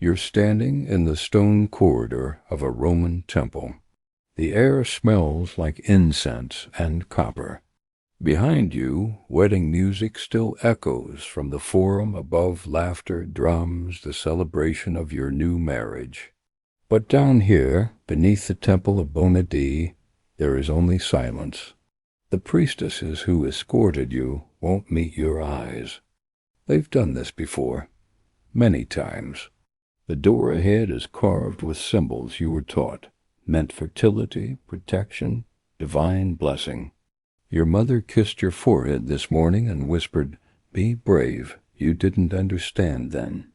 You're standing in the stone corridor of a Roman temple. The air smells like incense and copper. Behind you, wedding music still echoes from the forum above. Laughter drums the celebration of your new marriage. But down here, beneath the temple of Bona Dea, there is only silence. The priestesses who escorted you won't meet your eyes. They've done this before, many times. The door ahead is carved with symbols you were taught, meant fertility, protection, divine blessing. Your mother kissed your forehead this morning and whispered, "Be brave. You didn't understand then.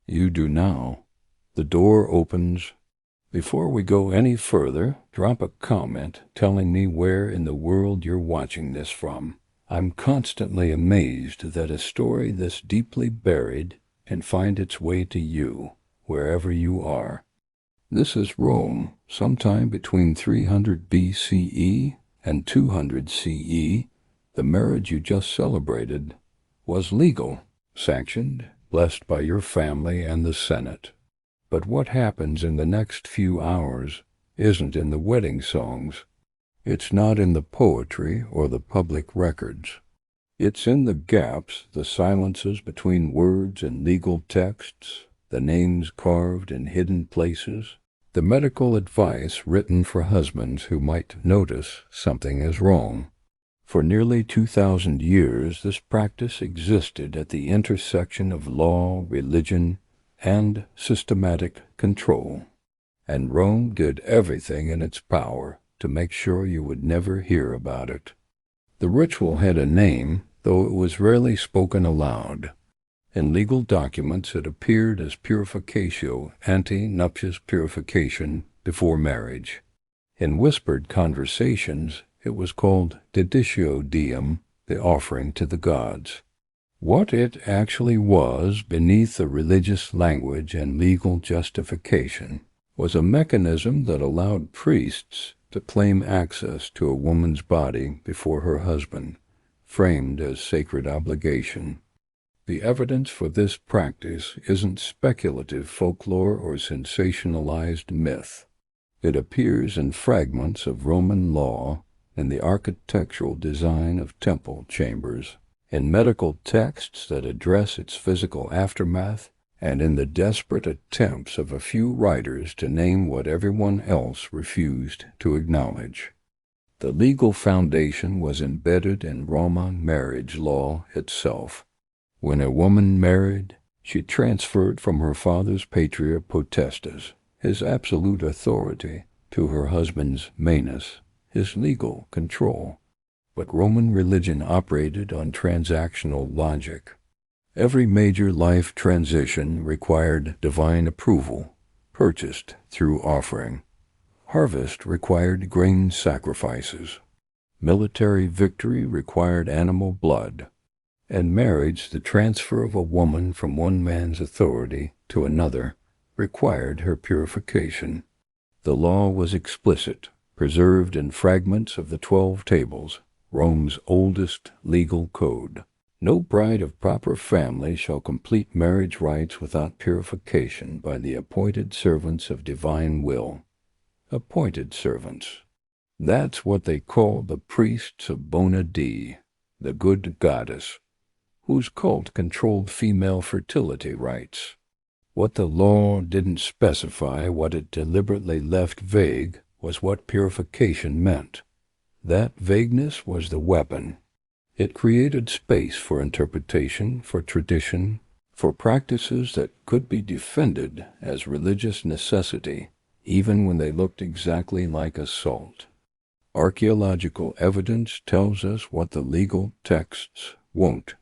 You do now." The door opens. Before we go any further, drop a comment telling me where in the world you're watching this from. I'm constantly amazed that a story this deeply buried can find its way to you, wherever you are. This is Rome, sometime between 300 BCE and 200 CE. The marriage you just celebrated was legal, sanctioned, blessed by your family and the Senate. But what happens in the next few hours isn't in the wedding songs. It's not in the poetry or the public records. It's in the gaps, the silences between words and legal texts, the names carved in hidden places, the medical advice written for husbands who might notice something is wrong. For nearly 2,000 years, this practice existed at the intersection of law, religion, and systematic control. And Rome did everything in its power to make sure you would never hear about it. The ritual had a name, though it was rarely spoken aloud. In legal documents it appeared as purificatio ante nuptiis, purification before marriage. In whispered conversations it was called deditio diem, the offering to the gods. What it actually was beneath the religious language and legal justification was a mechanism that allowed priests to claim access to a woman's body before her husband, framed as sacred obligation. The evidence for this practice isn't speculative folklore or sensationalized myth. It appears in fragments of Roman law, in the architectural design of temple chambers, in medical texts that address its physical aftermath, and in the desperate attempts of a few writers to name what everyone else refused to acknowledge. The legal foundation was embedded in Roman marriage law itself. When a woman married, she transferred from her father's patria potestas, his absolute authority, to her husband's manus, his legal control. But Roman religion operated on transactional logic. Every major life transition required divine approval, purchased through offering. Harvest required grain sacrifices. Military victory required animal blood. And marriage, the transfer of a woman from one man's authority to another, required her purification. The law was explicit, preserved in fragments of the 12 Tables, Rome's oldest legal code. No bride of proper family shall complete marriage rites without purification by the appointed servants of divine will. Appointed servants. That's what they call the priests of Bona Dea, the good goddess, whose cult controlled female fertility rites. What the law didn't specify, what it deliberately left vague, was what purification meant. That vagueness was the weapon. It created space for interpretation, for tradition, for practices that could be defended as religious necessity, even when they looked exactly like assault. Archaeological evidence tells us what the legal texts won't.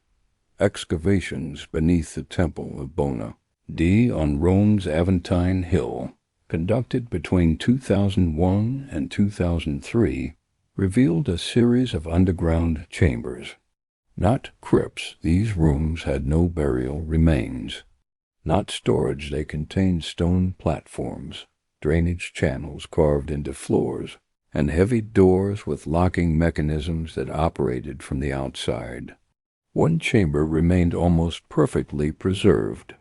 Excavations beneath the Temple of Bona Dea on Rome's Aventine Hill, conducted between 2001 and 2003, revealed a series of underground chambers. Not crypts, these rooms had no burial remains. Not storage, they contained stone platforms, drainage channels carved into floors, and heavy doors with locking mechanisms that operated from the outside. One chamber remained almost perfectly preserved.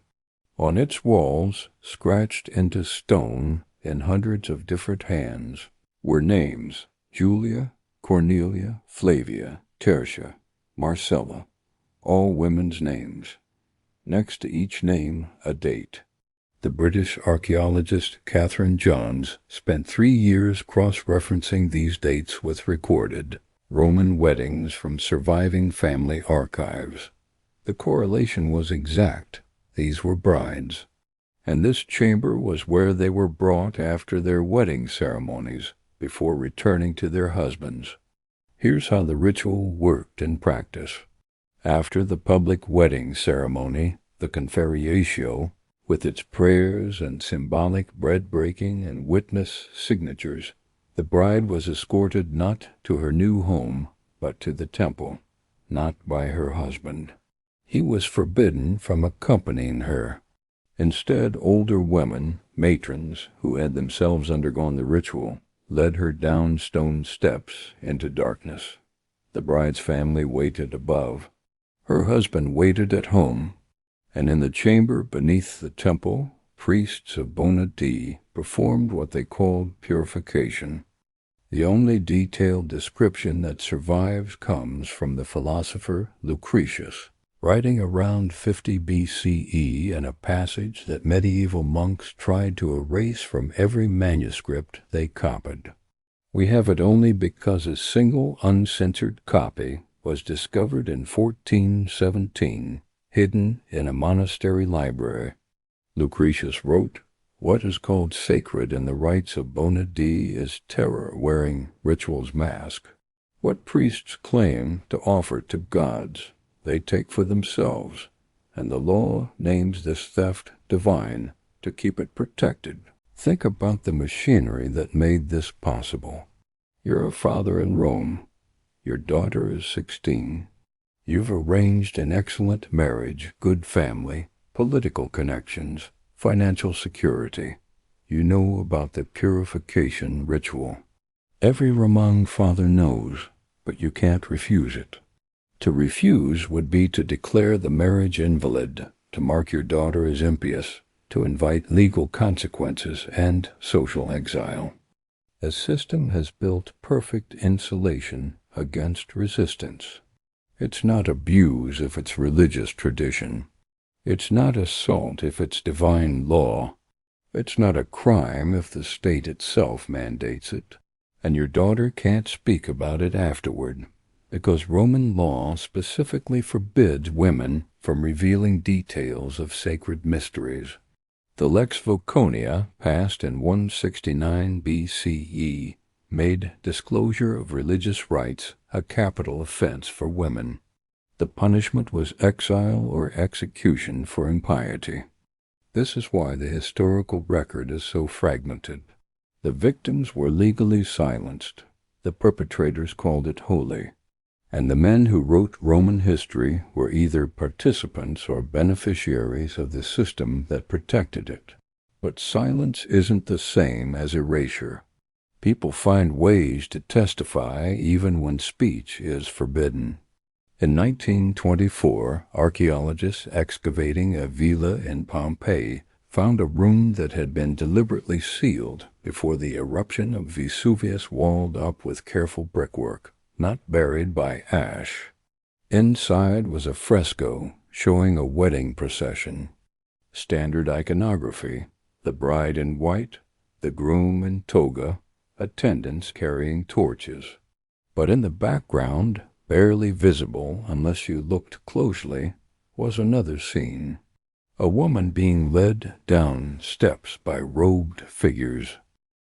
On its walls, scratched into stone in hundreds of different hands, were names: Julia, Cornelia, Flavia, Tertia, Marcella, all women's names. Next to each name, a date. The British archaeologist Catherine Johns spent 3 years cross-referencing these dates with recorded Roman weddings from surviving family archives. The correlation was exact. These were brides, and this chamber was where they were brought after their wedding ceremonies before returning to their husbands. Here's how the ritual worked in practice. After the public wedding ceremony, the conferratio, with its prayers and symbolic bread-breaking and witness signatures, the bride was escorted not to her new home, but to the temple, not by her husband. He was forbidden from accompanying her. Instead, older women, matrons, who had themselves undergone the ritual, led her down stone steps into darkness. The bride's family waited above. Her husband waited at home, and in the chamber beneath the temple, priests of Bona Dea performed what they called purification. The only detailed description that survives comes from the philosopher Lucretius, writing around 50 BCE in a passage that medieval monks tried to erase from every manuscript they copied. We have it only because a single uncensored copy was discovered in 1417, hidden in a monastery library. Lucretius wrote, "What is called sacred in the rites of Bona Dea is terror wearing ritual's mask. What priests claim to offer to gods, they take for themselves, and the law names this theft divine to keep it protected." Think about the machinery that made this possible. You're a father in Rome. Your daughter is 16. You've arranged an excellent marriage, good family, political connections, financial security. You know about the purification ritual. Every Roman father knows, but you can't refuse it. To refuse would be to declare the marriage invalid, to mark your daughter as impious, to invite legal consequences and social exile. A system has built perfect insulation against resistance. It's not abuse if it's religious tradition. It's not assault if it's divine law. It's not a crime if the state itself mandates it. And your daughter can't speak about it afterward, because Roman law specifically forbids women from revealing details of sacred mysteries. The Lex Voconia, passed in 169 BCE, made disclosure of religious rites a capital offense for women. The punishment was exile or execution for impiety. This is why the historical record is so fragmented. The victims were legally silenced. The perpetrators called it holy. And the men who wrote Roman history were either participants or beneficiaries of the system that protected it. But silence isn't the same as erasure. People find ways to testify even when speech is forbidden. In 1924, archaeologists excavating a villa in Pompeii found a room that had been deliberately sealed before the eruption of Vesuvius, walled up with careful brickwork, not buried by ash. Inside was a fresco showing a wedding procession. Standard iconography: the bride in white, the groom in toga, attendants carrying torches. But in the background, barely visible unless you looked closely, was another scene. A woman being led down steps by robed figures.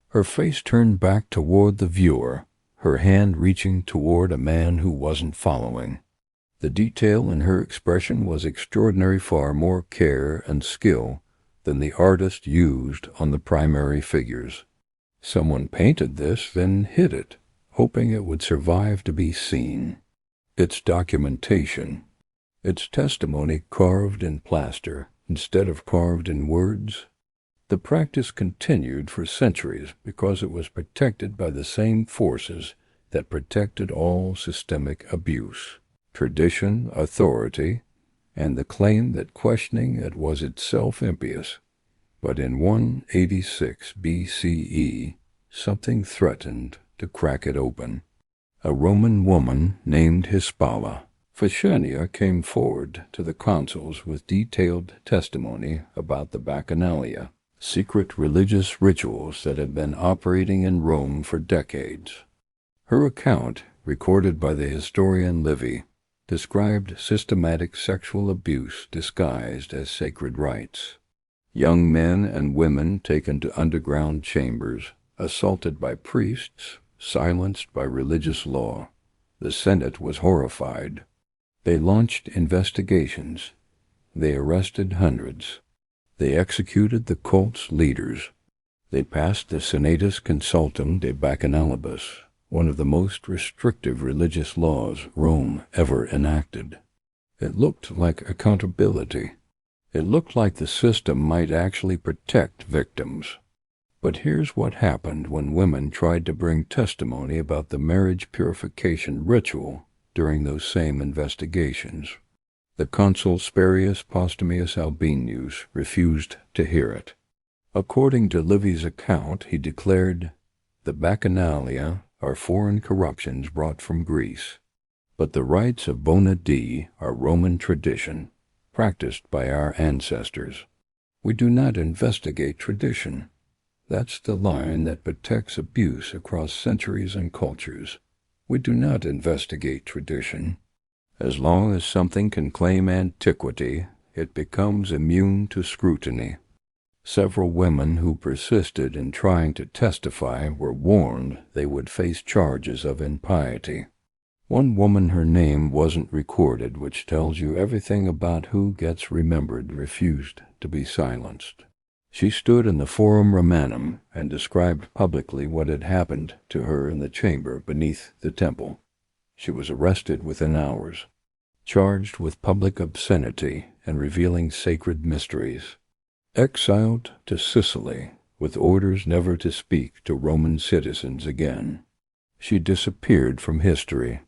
Her face turned back toward the viewer, her hand reaching toward a man who wasn't following. The detail in her expression was extraordinary, far more care and skill than the artist used on the primary figures. Someone painted this, then hid it, hoping it would survive to be seen. Its documentation, its testimony carved in plaster instead of carved in words. The practice continued for centuries because it was protected by the same forces that protected all systemic abuse: tradition, authority, and the claim that questioning it was itself impious. But in 186 BCE, something threatened to crack it open. A Roman woman named Hispala Phocenia came forward to the consuls with detailed testimony about the Bacchanalia, secret religious rituals that had been operating in Rome for decades. Her account, recorded by the historian Livy, described systematic sexual abuse disguised as sacred rites. Young men and women taken to underground chambers, assaulted by priests, silenced by religious law. The Senate was horrified. They launched investigations. They arrested hundreds. They executed the cult's leaders. They passed the Senatus Consultum de Bacchanalibus, one of the most restrictive religious laws Rome ever enacted. It looked like accountability. It looked like the system might actually protect victims. But here's what happened when women tried to bring testimony about the marriage purification ritual during those same investigations. The consul Spurius Postumius Albinus refused to hear it. According to Livy's account, he declared, "The Bacchanalia are foreign corruptions brought from Greece, but the rites of bona dea are Roman tradition, practiced by our ancestors. We do not investigate tradition. That's the line that protects abuse across centuries and cultures. We do not investigate tradition. As long as something can claim antiquity, it becomes immune to scrutiny." Several women who persisted in trying to testify were warned they would face charges of impiety. One woman, her name wasn't recorded, which tells you everything about who gets remembered, refused to be silenced. She stood in the Forum Romanum and described publicly what had happened to her in the chamber beneath the temple. She was arrested within hours, charged with public obscenity and revealing sacred mysteries, exiled to Sicily with orders never to speak to Roman citizens again. She disappeared from history,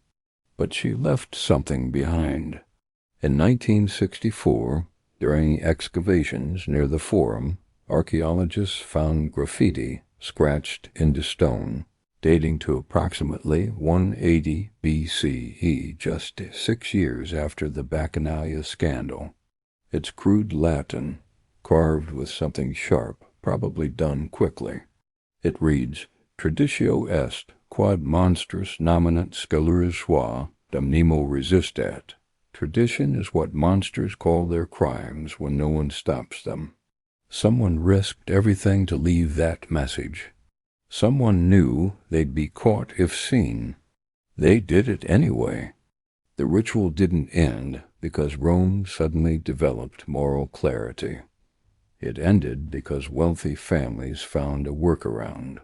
but she left something behind. In 1964, during excavations near the Forum, archaeologists found graffiti scratched into stone, dating to approximately 180 BCE, just 6 years after the Bacchanalia scandal. It's crude Latin, carved with something sharp, probably done quickly. It reads, "Traditio est, quod monstros nominant sceleris sua, dum nemo resistat." Tradition is what monsters call their crimes when no one stops them. Someone risked everything to leave that message. Someone knew they'd be caught if seen. They did it anyway. The ritual didn't end because Rome suddenly developed moral clarity. It ended because wealthy families found a workaround.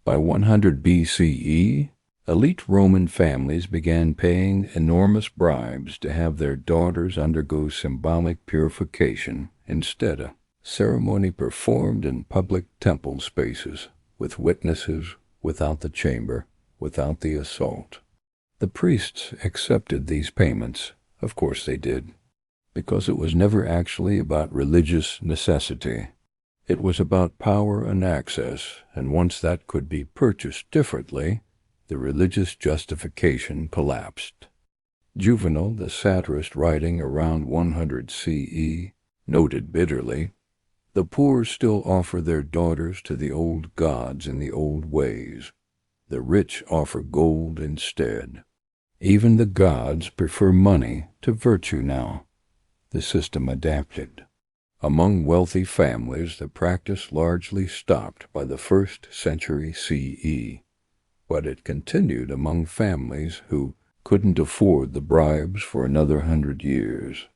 By 100 BCE, elite Roman families began paying enormous bribes to have their daughters undergo symbolic purification instead of ceremony performed in public temple spaces, with witnesses, without the chamber, without the assault. The priests accepted these payments, of course they did, because it was never actually about religious necessity. It was about power and access, and once that could be purchased differently, the religious justification collapsed. Juvenal, the satirist writing around 100 CE, noted bitterly, "The poor still offer their daughters to the old gods in the old ways. The rich offer gold instead. Even the gods prefer money to virtue now." The system adapted. Among wealthy families, the practice largely stopped by the 1st century CE, but it continued among families who couldn't afford the bribes for another 100 years.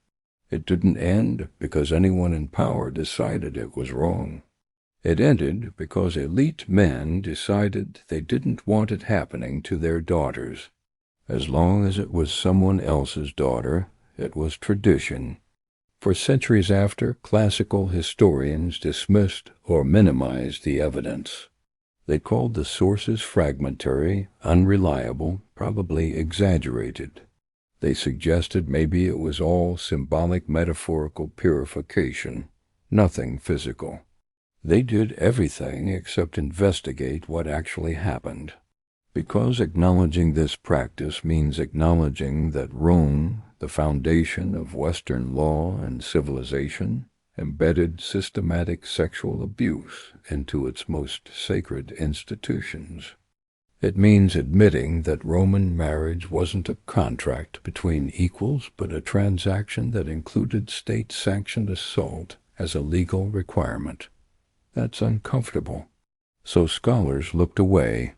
It didn't end because anyone in power decided it was wrong. It ended because elite men decided they didn't want it happening to their daughters. As long as it was someone else's daughter, it was tradition. For centuries after, classical historians dismissed or minimized the evidence. They called the sources fragmentary, unreliable, probably exaggerated. They suggested maybe it was all symbolic metaphorical purification, nothing physical. They did everything except investigate what actually happened. Because acknowledging this practice means acknowledging that Rome, the foundation of Western law and civilization, embedded systematic sexual abuse into its most sacred institutions. It means admitting that Roman marriage wasn't a contract between equals, but a transaction that included state-sanctioned assault as a legal requirement. That's uncomfortable. So scholars looked away.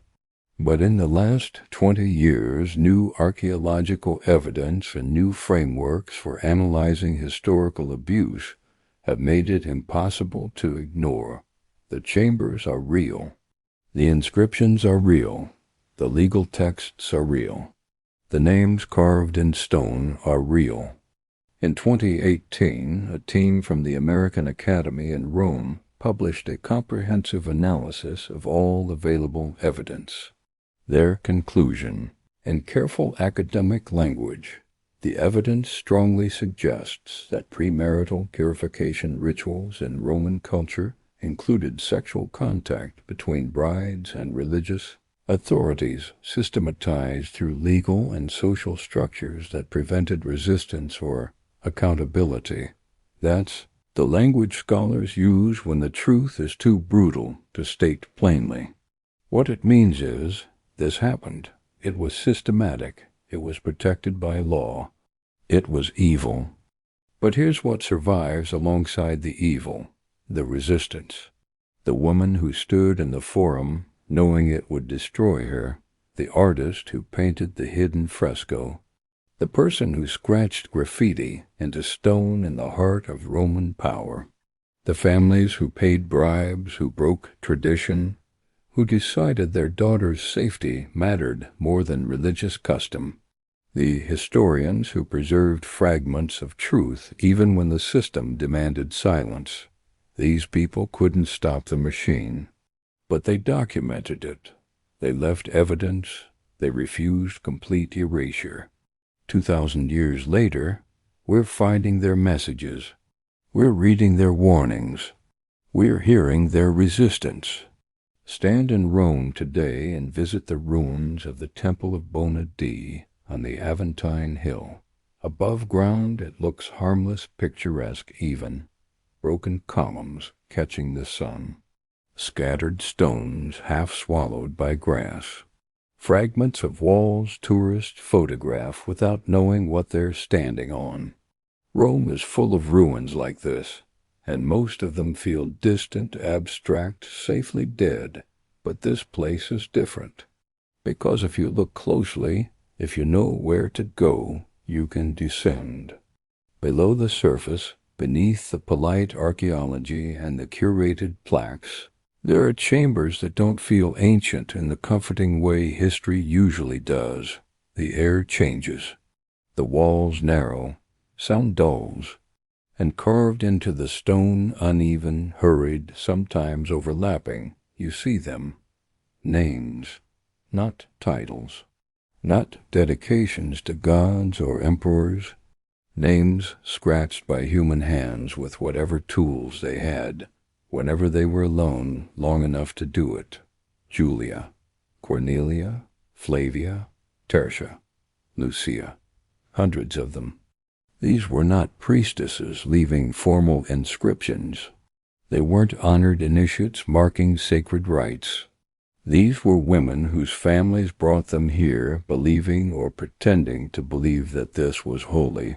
But in the last 20 years, new archaeological evidence and new frameworks for analyzing historical abuse have made it impossible to ignore. The chambers are real. The inscriptions are real. The legal texts are real. The names carved in stone are real. In 2018, a team from the American Academy in Rome published a comprehensive analysis of all available evidence. Their conclusion, in careful academic language, the evidence strongly suggests that premarital purification rituals in Roman culture included sexual contact between brides and religious authorities, systematized through legal and social structures that prevented resistance or accountability. That's the language scholars use when the truth is too brutal to state plainly. What it means is, this happened. It was systematic. It was protected by law. It was evil. But here's what survives alongside the evil: the resistance. The woman who stood in the forum, knowing it would destroy her, the artist who painted the hidden fresco, the person who scratched graffiti into stone in the heart of Roman power, the families who paid bribes, who broke tradition, who decided their daughter's safety mattered more than religious custom, the historians who preserved fragments of truth even when the system demanded silence. These people couldn't stop the machine, but they documented it. They left evidence. They refused complete erasure. 2,000 years later, we're finding their messages. We're reading their warnings. We're hearing their resistance. Stand in Rome today and visit the ruins of the Temple of Bona Dea on the Aventine Hill. Above ground it looks harmless, picturesque even. Broken columns catching the sun. Scattered stones half swallowed by grass. Fragments of walls tourists photograph without knowing what they're standing on. Rome is full of ruins like this, and most of them feel distant, abstract, safely dead. But this place is different, because if you look closely, if you know where to go, you can descend. Below the surface, beneath the polite archaeology and the curated plaques, there are chambers that don't feel ancient in the comforting way history usually does. The air changes. The walls narrow, sound dulls, and carved into the stone, uneven, hurried, sometimes overlapping, you see them. Names, not titles, not dedications to gods or emperors. Names scratched by human hands with whatever tools they had, whenever they were alone long enough to do it. Julia, Cornelia, Flavia, Tertia, Lucia. Hundreds of them. These were not priestesses leaving formal inscriptions. They weren't honored initiates marking sacred rites. These were women whose families brought them here, believing or pretending to believe that this was holy.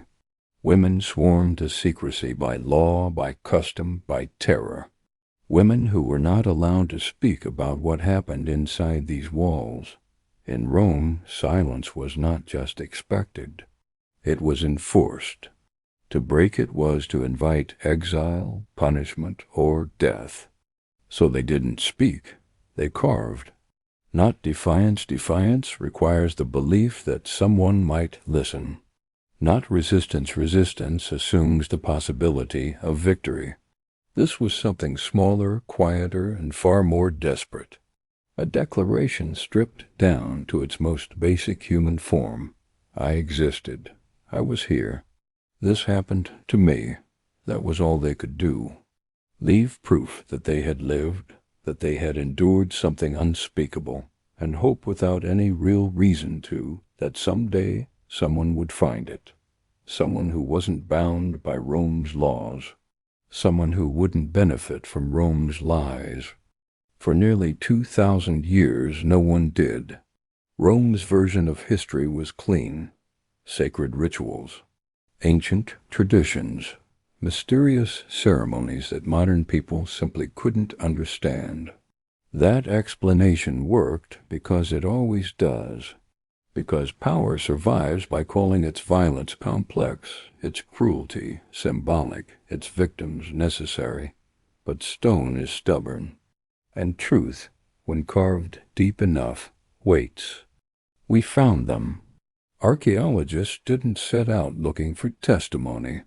Women sworn to secrecy by law, by custom, by terror. Women who were not allowed to speak about what happened inside these walls. In Rome, silence was not just expected. It was enforced. To break it was to invite exile, punishment, or death. So they didn't speak. They carved. Not defiance. Defiance requires the belief that someone might listen. Not resistance. Resistance assumes the possibility of victory. This was something smaller, quieter, and far more desperate. A declaration stripped down to its most basic human form. I existed. I was here. This happened to me. That was all they could do. Leave proof that they had lived, that they had endured something unspeakable, and hope without any real reason to, that someday someone would find it. Someone who wasn't bound by Rome's laws. Someone who wouldn't benefit from Rome's lies. For nearly 2,000 years no one did. Rome's version of history was clean. Sacred rituals, ancient traditions, mysterious ceremonies that modern people simply couldn't understand. That explanation worked because it always does. Because power survives by calling its violence complex, its cruelty symbolic, its victims necessary. But stone is stubborn. And truth, when carved deep enough, waits. We found them. Archaeologists didn't set out looking for testimony.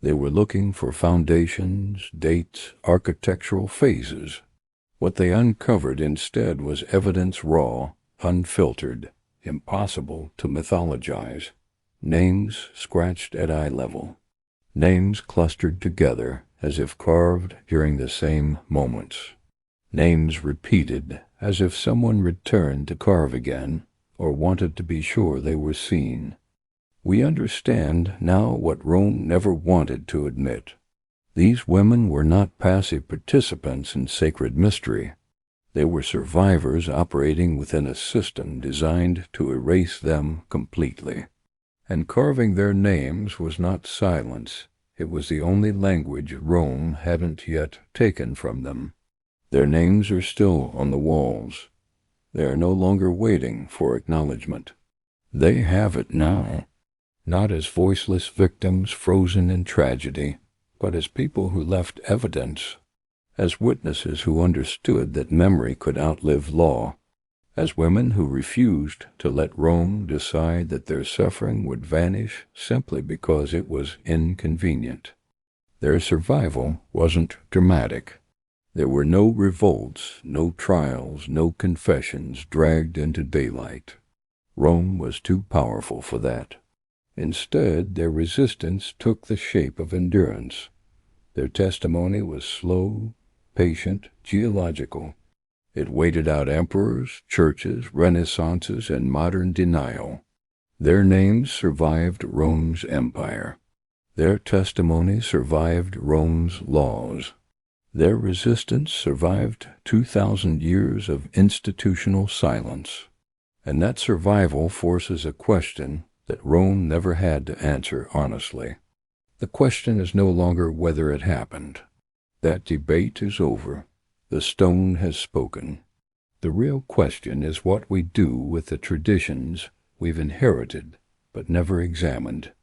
They were looking for foundations, dates, architectural phases. What they uncovered instead was evidence raw, unfiltered, impossible to mythologize. Names scratched at eye level. Names clustered together as if carved during the same moments. Names repeated as if someone returned to carve again or wanted to be sure they were seen. We understand now what Rome never wanted to admit. These women were not passive participants in sacred mystery. They were survivors operating within a system designed to erase them completely. And carving their names was not silence. It was the only language Rome hadn't yet taken from them. Their names are still on the walls. They are no longer waiting for acknowledgement. They have it now. Not as voiceless victims frozen in tragedy, but as people who left evidence, as witnesses who understood that memory could outlive law, as women who refused to let Rome decide that their suffering would vanish simply because it was inconvenient. Their survival wasn't dramatic. There were no revolts, no trials, no confessions dragged into daylight. Rome was too powerful for that. Instead, their resistance took the shape of endurance. Their testimony was slow, patient, geological. It waited out emperors, churches, renaissances, and modern denial. Their names survived Rome's empire. Their testimony survived Rome's laws. Their resistance survived 2,000 years of institutional silence. And that survival forces a question that Rome never had to answer honestly. The question is no longer whether it happened. That debate is over. The stone has spoken. The real question is what we do with the traditions we've inherited but never examined.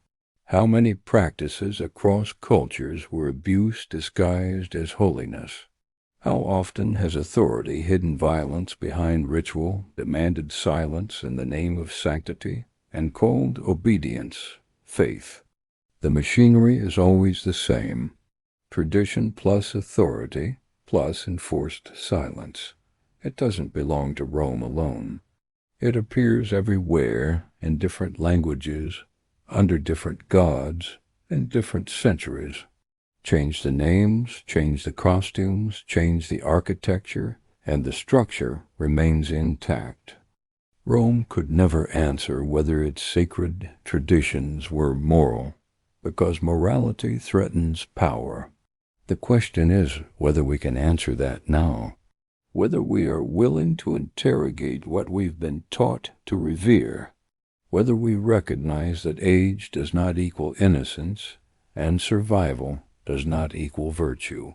How many practices across cultures were abuse disguised as holiness? How often has authority hidden violence behind ritual, demanded silence in the name of sanctity, and called obedience faith? The machinery is always the same. Tradition plus authority plus enforced silence. It doesn't belong to Rome alone. It appears everywhere in different languages, under different gods, in different centuries. Change the names, change the costumes, change the architecture, and the structure remains intact. Rome could never answer whether its sacred traditions were moral, because morality threatens power. The question is whether we can answer that now, whether we are willing to interrogate what we've been taught to revere, whether we recognize that age does not equal innocence and survival does not equal virtue.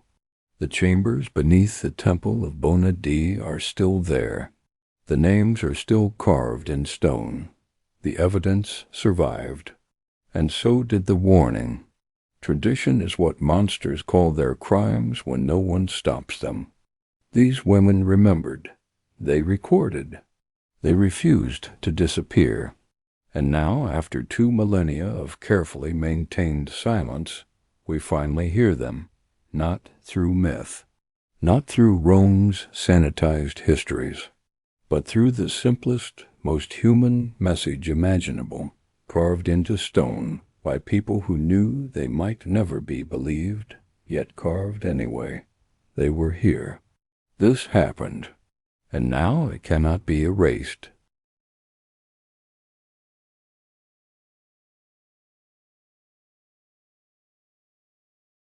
The chambers beneath the temple of Bona Dea are still there. The names are still carved in stone. The evidence survived. And so did the warning. Tradition is what monsters call their crimes when no one stops them. These women remembered. They recorded. They refused to disappear. And now, after 2 millennia of carefully maintained silence, we finally hear them, not through myth, not through Rome's sanitized histories, but through the simplest, most human message imaginable, carved into stone, by people who knew they might never be believed, yet carved anyway. They were here. This happened, and now it cannot be erased.